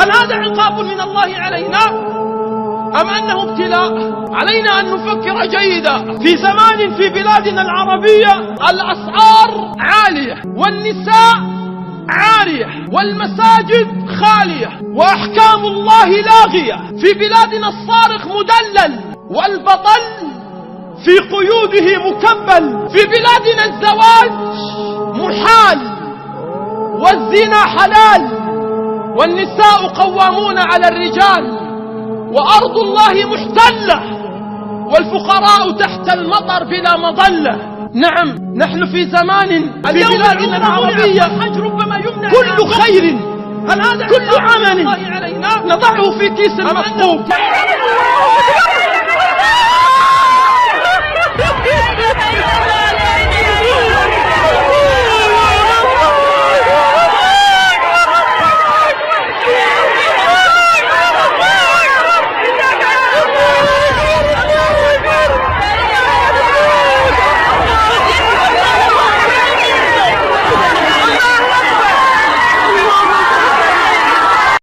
هل هذا عقاب من الله علينا أم أنه ابتلاء؟ علينا أن نفكر جيدا. في زمان في بلادنا العربية الأسعار عالية والنساء عارية والمساجد خالية وأحكام الله لاغية. في بلادنا الصارخ مدلل والبطل في قيوده مكبل. في بلادنا الزواج محال والزنا حلال والنساء قوامون على الرجال وأرض الله محتلة والفقراء تحت المطر بلا مظلة. نعم، نحن في زمان في بلادنا العربية كل خير كل عمل نضعه في كيس المثقوب.